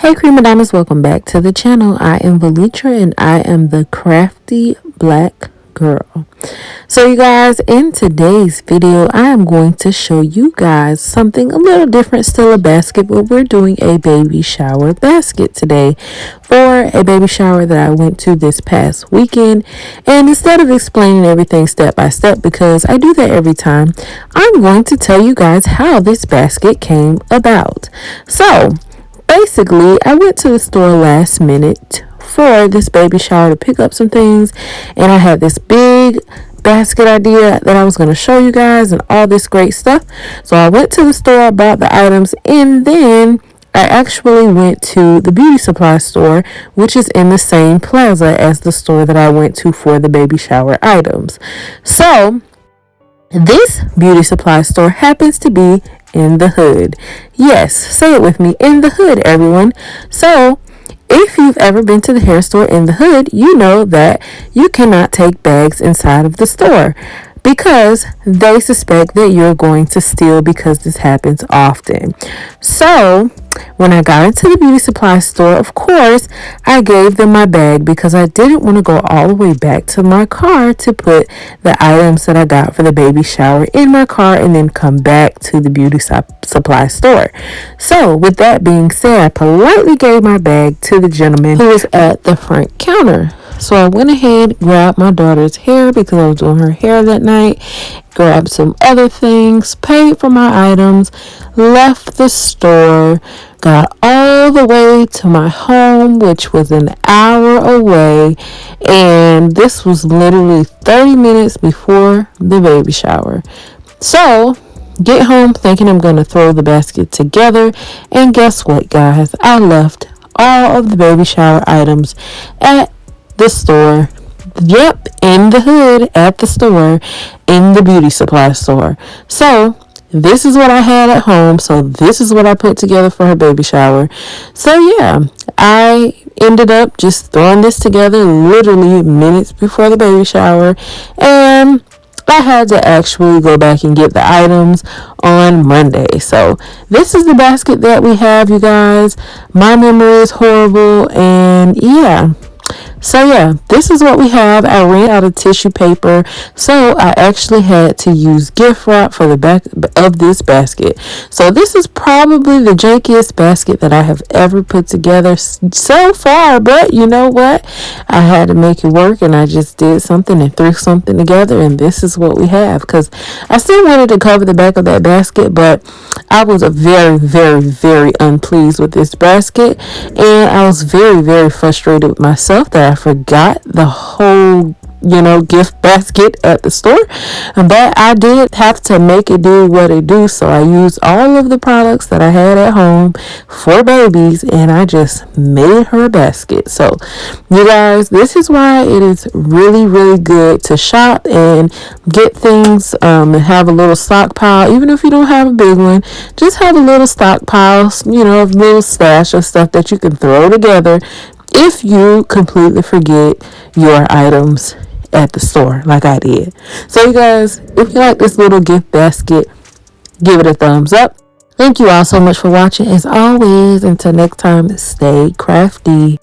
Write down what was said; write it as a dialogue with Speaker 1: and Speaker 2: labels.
Speaker 1: Hey Crea'Madonas, welcome back to the channel. I am Velitra and I am the crafty black girl. So you guys, in today's video I am going to show you guys something a little different, still a basket, but we're doing a baby shower basket today for a baby shower that I went to this past weekend. And instead of explaining everything step by step, because I do that every time, I'm going to tell you guys how this basket came about. So basically, I went to the store last minute for this baby shower to pick up some things, and I had this big basket idea that I was going to show you guys and all this great stuff. So I went to the store, bought the items, and then I actually went to the beauty supply store, which is in the same plaza as the store that I went to for the baby shower items. So this beauty supply store happens to be in the hood. Yes, say it with me, in the hood, everyone. So if you've ever been to the hair store in the hood, you know that you cannot take bags inside of the store because they suspect that you're going to steal, because this happens often. So when I got into the beauty supply store, of course, I gave them my bag because I didn't want to go all the way back to my car to put the items that I got for the baby shower in my car and then come back to the beauty supply store. So with that being said, I politely gave my bag to the gentleman who was at the front counter. So I went ahead, grabbed my daughter's hair because I was doing her hair that night, grabbed some other things, paid for my items, left the store, got all the way to my home, which was an hour away, and this was literally 30 minutes before the baby shower. So get home thinking I'm going to throw the basket together, and guess what, guys? I left all of the baby shower items at the store. Yep, in the hood at the store, in the beauty supply store. So this is what I had at home. So this is what I put together for her baby shower. So yeah, I ended up just throwing this together literally minutes before the baby shower, and I had to actually go back and get the items on Monday. So this is the basket that we have, you guys. My memory is horrible, and yeah. So yeah, this is what we have. I ran out of tissue paper, so I actually had to use gift wrap for the back of this basket. So this is probably the jankiest basket that I have ever put together so far, but you know what? I had to make it work, and I just did something and threw something together, and this is what we have. Because I still wanted to cover the back of that basket, but I was very, very, very unpleased with this basket, and I was very, very frustrated with myself that I forgot the whole gift basket at the store. But I did have to make it do what it do, so I used all of the products that I had at home for babies, and I just made her a basket. So you guys, this is why it is really, really good to shop and get things and have a little stockpile. Even if you don't have a big one, just have a little stockpile, a little stash of stuff that you can throw together if you completely forget your items at the store like I did. So you guys, if you like this little gift basket, give it a thumbs up. Thank you all so much for watching. As always, until next time, stay crafty.